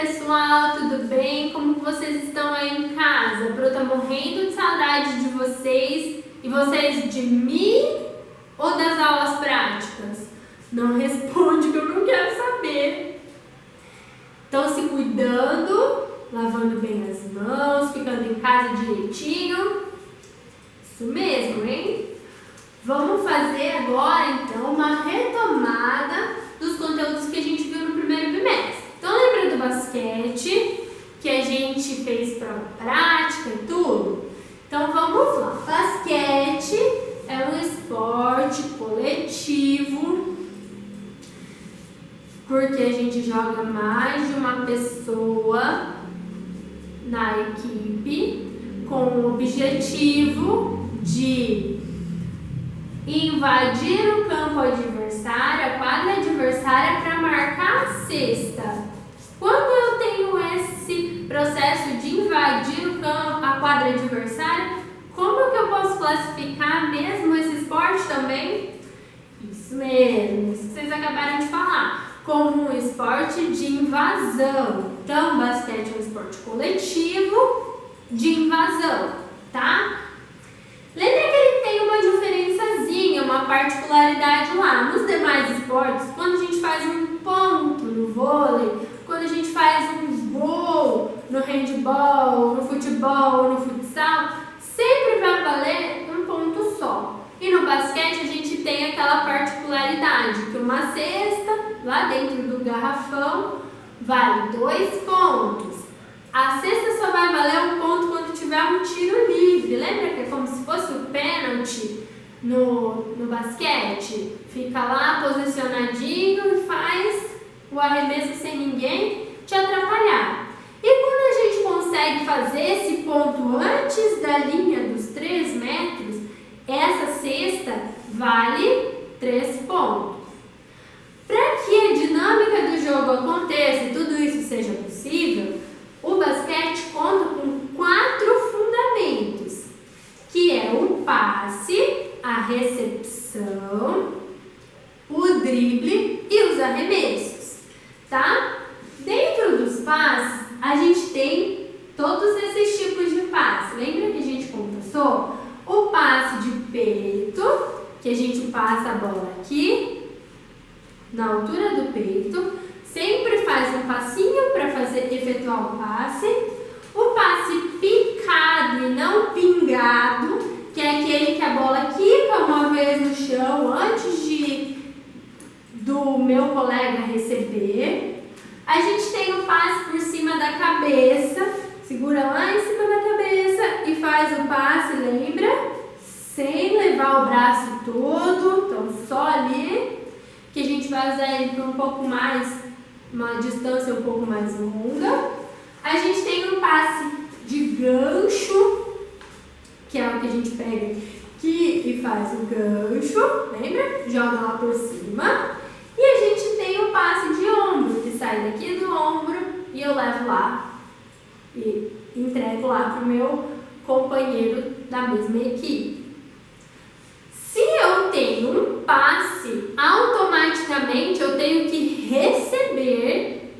pessoal, tudo bem? Como que vocês estão aí em casa? Pro tá morrendo de saudade de vocês. E vocês de mim ou das aulas práticas? Não responde que eu não quero saber. Estão se cuidando, lavando bem as mãos, ficando em casa direitinho. Isso mesmo, hein? Vamos fazer agora então uma retomada dos conteúdos que a gente viu no primeiro bimestre. Então lembra do basquete, que a gente fez prova prática e tudo? Então vamos lá. Basquete é um esporte coletivo, porque a gente joga mais de uma pessoa na equipe, com o objetivo de invadir o campo adversário, a quadra adversária, para marcar a cesta. Quando eu tenho esse processo de invadir o campo, a quadra adversária, como que eu posso classificar mesmo esse esporte também? Isso mesmo, isso que vocês acabaram de falar, como um esporte de invasão. Então, basquete é um esporte coletivo de invasão, tá? Lembra que ele tem uma diferençazinha, uma particularidade lá. Nos demais esportes, quando a gente faz um ponto no vôlei, quando a gente faz um gol no handball, no futebol, no futsal, sempre vai valer um ponto só. E no basquete a gente tem aquela particularidade que uma cesta lá dentro do garrafão vale 2 pontos. A cesta só vai valer um ponto quando tiver um tiro livre. Lembra que é como se fosse o pênalti no basquete? Fica lá posicionadinho e faz o arremesso sem ninguém te atrapalhar. E quando a gente consegue fazer esse ponto antes da linha dos 3 metros, essa cesta vale 3 pontos. Para que a dinâmica do jogo aconteça e tudo isso seja possível, o basquete conta com 4 fundamentos, que é o passe, a recepção, o drible e os arremessos, tá? Dentro dos passes, a gente tem todos esses tipos de passe. Lembra que a gente conversou? O passe de peito, que a gente passa a bola aqui, na altura do peito, sempre faz um passinho para efetuar o passe. O passe picado e não pingado, que é aquele que a bola quica uma vez no chão antes do meu colega receber. A gente tem o passe por cima da cabeça, segura lá em cima da cabeça e faz o passe, lembra? Sem levar o braço todo, então só ali, que a gente vai usar ele por um pouco mais, uma distância um pouco mais longa. A gente tem um passe de gancho, que é o que a gente pega aqui e faz o gancho, lembra? Joga lá por cima. E a gente tem o passe de ombro, que sai daqui do ombro e eu levo lá e entrego lá para o meu companheiro da mesma equipe. Se eu tenho um passe, automaticamente eu tenho que receber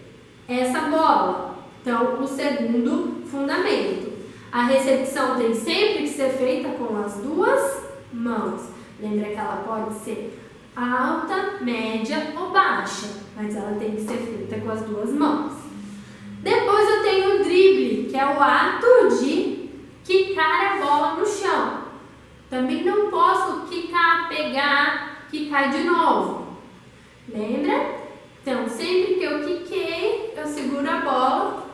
essa bola. Então, o segundo fundamento. A recepção tem sempre que ser feita com as 2 mãos. Lembra que ela pode ser alta, média ou baixa, mas ela tem que ser feita com as 2 mãos. Depois eu tenho o drible, que é o ato de quicar a bola no chão. Também não posso quicar, pegar, quicar de novo. Lembra? Então, sempre que eu quiquei, eu seguro a bola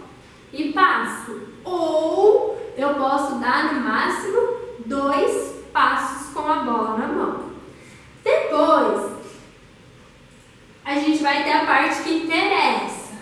e passo. Ou eu posso dar no máximo 2 passos com a bola na mão. Depois, a gente vai ter a parte que interessa,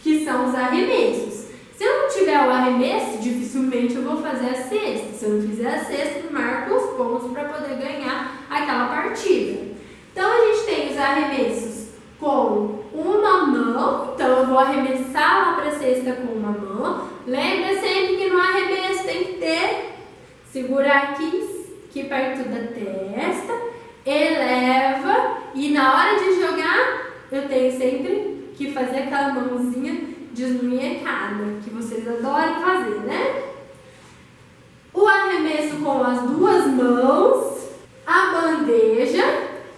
que são os arremessos. Se eu não tiver o arremesso, dificilmente eu vou fazer a cesta. Se eu não fizer a cesta, eu marco os pontos para poder ganhar aquela partida. Então, a gente tem os arremessos com uma mão. Então, eu vou arremessar lá para a cesta com uma mão. Lembra sempre que no arremesso tem que ter, segurar aqui perto da testa, eleva e na hora de jogar, eu tenho sempre que fazer aquela mãozinha desmunhecada, que vocês adoram fazer, né? O arremesso com as duas mãos, a bandeja,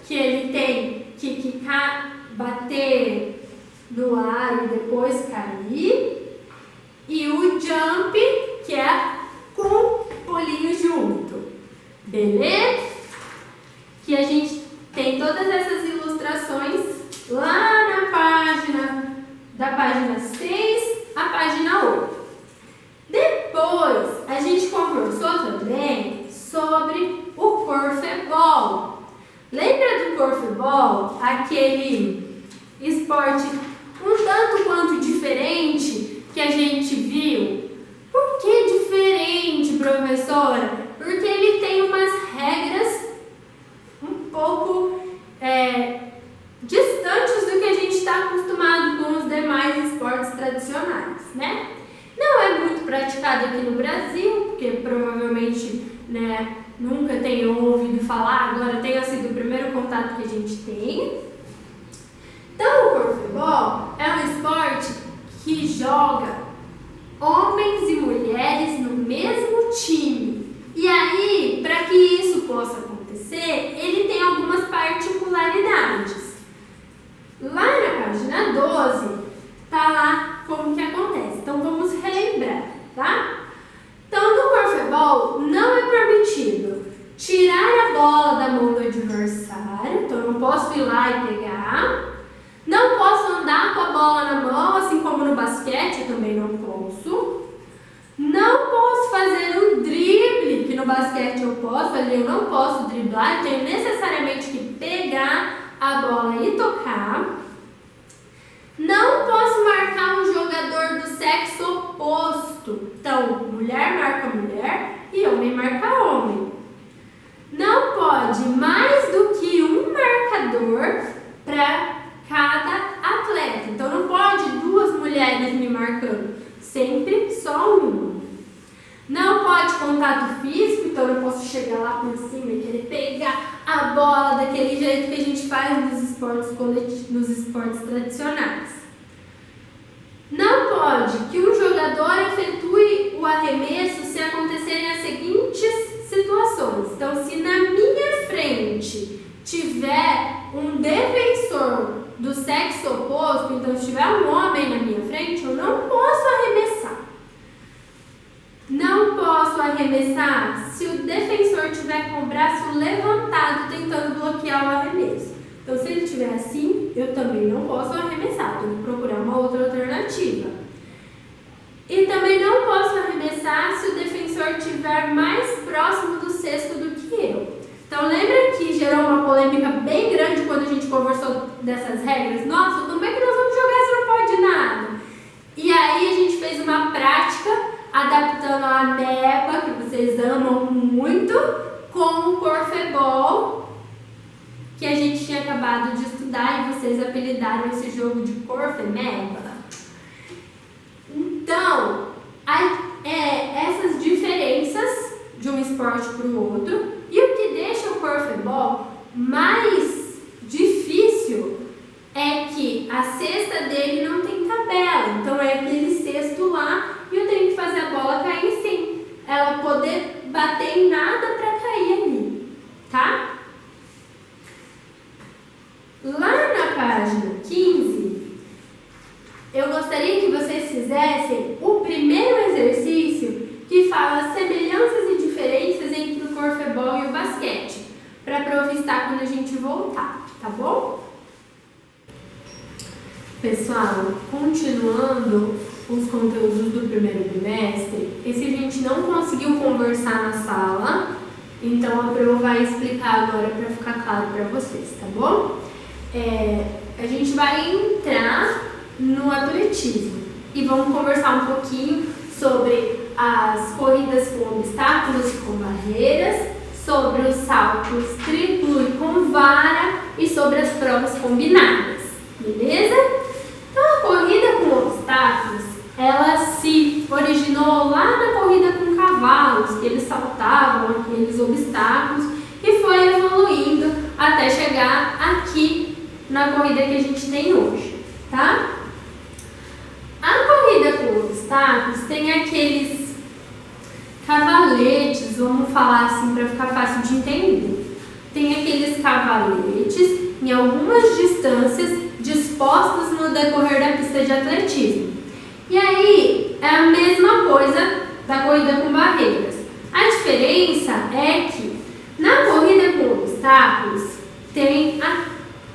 que ele tem que quicar, bater no ar e depois cair, e o jump, que é com o bolinho junto, beleza? Que a gente tem todas essas ilustrações lá na página, da página 6 à página 8. Depois, a gente conversou também sobre o corfebol. Lembra do corfebol? Aquele esporte um tanto quanto diferente que a gente viu. Por que diferente, professora? Porque ele tem umas regras um pouco distantes do que a gente está acostumado com os demais esportes tradicionais, né? Não é muito praticado aqui no Brasil, porque provavelmente, né, nunca tenham ouvido falar, agora tenha sido o primeiro contato que a gente tem. Então, o corfebol é um esporte que joga homens e mulheres no mesmo time. E aí, para que isso possa acontecer, ele tem algumas particularidades. Lá na página 12, tá lá como que acontece. Então, vamos relembrar, tá? Então, no corfebol, não é permitido tirar a bola da mão do adversário. Então, eu não posso ir lá e pegar. Não posso andar com a bola na mão, assim como no basquete, eu também não posso. Não posso fazer um drible, que no basquete eu posso fazer, eu não posso driblar, eu tenho necessariamente que pegar a bola e tocar. Não posso marcar um jogador do sexo oposto. Então, mulher marca mulher e homem marca homem. Não pode mais do que um marcador para cada atleta. Então, não pode duas mulheres me marcando. Sempre só uma. Não pode contato físico, então eu posso chegar lá por cima e querer pegar a bola daquele jeito que a gente faz nos esportes tradicionais. Não pode que um jogador efetue o arremesso se acontecerem as seguintes situações. Então, se na minha frente tiver um defensor do sexo oposto, então se tiver um homem na minha frente, eu não posso arremessar. Não posso arremessar se o defensor tiver com o braço levantado tentando bloquear o arremesso. Então, se ele estiver assim, eu também não posso arremessar, tenho que procurar uma outra alternativa. E também não posso arremessar se o defensor estiver mais próximo do cesto do que eu. Então, lembra que gerou uma polêmica bem grande quando a gente conversou dessas regras? Nossa, como é que nós vamos jogar se não pode nada? E aí a gente fez uma prática adaptando a ameba, que vocês amam muito, com o corfebol, que a gente tinha acabado de estudar e vocês apelidaram esse jogo de corfemeba. Então, essas diferenças de um esporte para o outro, e o que deixa o corfebol mais difícil é que a cesta dele não tem tabela. Então é aquele cesto lá e eu tenho que fazer a bola cair sem ela poder bater em nada para cair ali, tá? Lá na página 15, eu gostaria que vocês fizessem o primeiro exercício que fala semelhanças e diferenças entre o corfebol e o basquete, para aproveitar quando a gente voltar, tá bom? Pessoal, continuando os conteúdos do primeiro bimestre, esse a gente não conseguiu conversar na sala, então a Pro vai explicar agora para ficar claro para vocês, tá bom? A gente vai entrar no atletismo e vamos conversar um pouquinho sobre as corridas com obstáculos e com barreiras, sobre os saltos triplo e com vara e sobre as provas combinadas, beleza? Então a corrida com obstáculos, ela se originou lá na corrida com cavalos, que eles saltavam aqueles obstáculos e foi evoluindo até chegar aqui na corrida que a gente tem hoje, tá? A obstáculos, tem aqueles cavaletes, vamos falar assim para ficar fácil de entender. Tem aqueles cavaletes em algumas distâncias dispostos no decorrer da pista de atletismo. E aí é a mesma coisa da corrida com barreiras. A diferença é que na corrida com obstáculos tem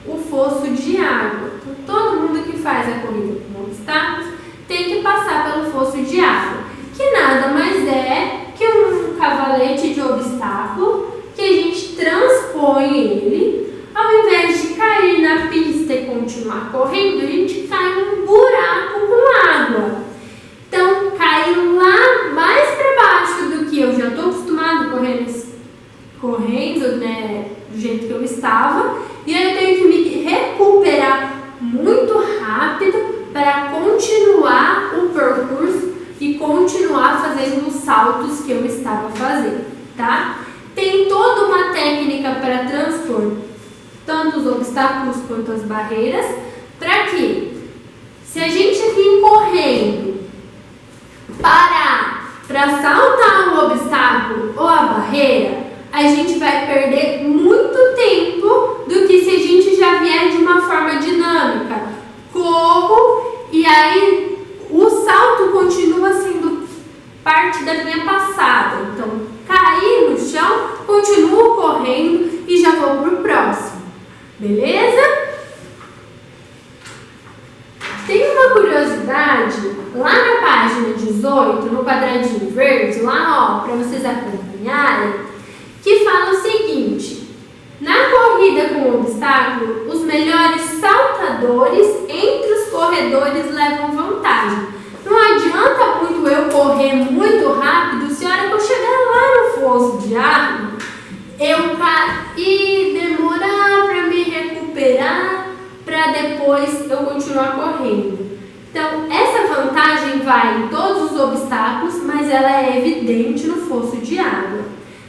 o fosso de água. Então, todo mundo que faz a corrida com obstáculos tem que passar pelo fosso de água, que nada mais é que um cavalete de obstáculo que a gente transpõe ele, ao invés de cair na pista e continuar correndo, a gente cai num buraco com água. Então, cai lá mais para baixo do que eu já estou acostumado correndo, né, do jeito que eu estava, e aí eu tenho que me recuperar muito rápido para continuar o percurso e continuar fazendo os saltos que eu estava fazendo, tá? Tem toda uma técnica para transpor tanto os obstáculos quanto as barreiras, para que, se a gente vir correndo, parar para saltar um obstáculo ou a barreira, a gente vai perder muito tempo do que se a gente já vier de uma forma dinâmica. Corro e aí o salto continua sendo parte da minha passada. Então, caí no chão, continuo correndo e já vou pro próximo. Beleza? Tem uma curiosidade lá na página 18, no quadradinho verde, lá ó, para vocês acompanharem, que fala o seguinte: na corrida com obstáculo, os melhores saltadores entre os corredores levam vantagem. Não adianta muito eu correr muito rápido se a hora que eu chegar lá no fosso de água, eu cair, demorar para me recuperar, para depois eu continuar correndo. Então, essa vantagem vai em todos os obstáculos, mas ela é evidente no fosso de água.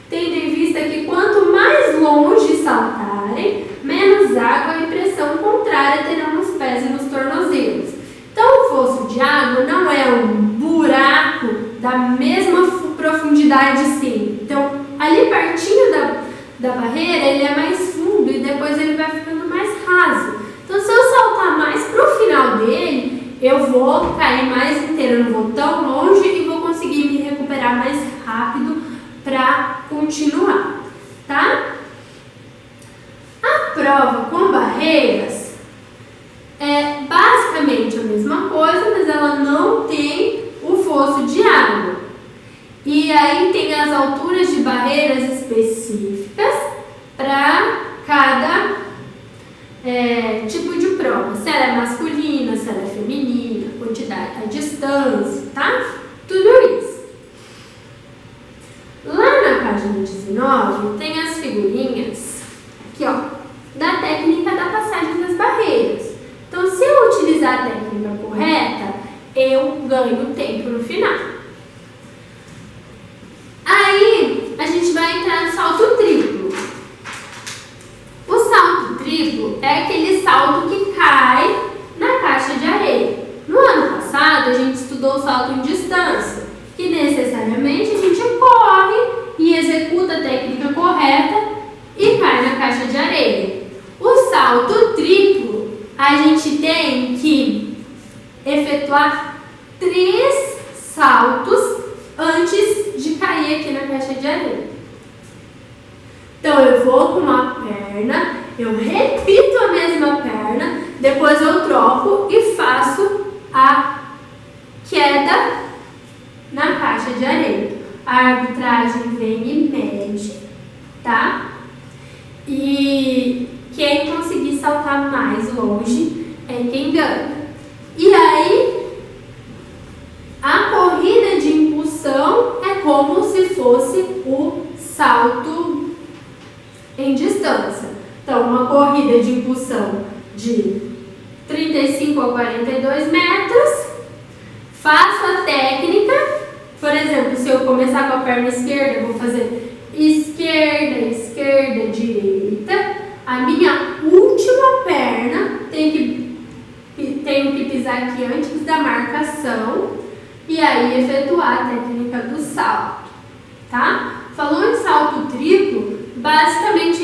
Tendo em vista que quanto mais longe saltarem, menos água e pressão contrária terão nos pés e nos tornozelos. Então, o fosso de água não é um buraco da mesma profundidade sim. Então, ali pertinho da barreira, ele é mais fundo e depois ele vai ficando mais raso. Então, se eu saltar mais para o final dele, eu vou cair mais inteiro, não vou tão longe e vou conseguir me recuperar mais rápido para continuar, tá? A prova com barreiras é basicamente a mesma coisa, mas ela não tem o fosso de água. E aí tem as alturas de barreiras específicas para cada tipo de prova. Se ela é masculina, se ela é feminina, quantidade, a distância, tá? Tudo isso. Lá na página 19 tem as figurinhas aqui, ó, da técnica da passagem das barreiras. Então, se eu utilizar a técnica correta, eu ganho tempo no final. Aí, a gente vai entrar no salto triplo. O salto triplo é aquele salto que cai na caixa de areia. No ano passado, a gente estudou o salto em distância, que necessariamente a gente corre e executa a técnica correta e cai na caixa de areia. O salto triplo, a gente tem que efetuar 3 saltos antes de cair aqui na caixa de areia. Então, eu vou com uma perna, eu repito a mesma perna, depois eu troco e faço a queda na caixa de areia. A arbitragem vem e mede, tá? E quem conseguir saltar mais longe é quem ganha. E aí, a corrida de impulsão é como se fosse o salto em distância. Então, uma corrida de impulsão de 35 a 42 metros, faço a técnica. Por exemplo, se eu começar com a perna esquerda, eu vou fazer esquerda, esquerda, direita. A minha última perna tenho que pisar aqui antes da marcação. e aí efetuar a técnica do salto, tá? Falou em salto triplo, basicamente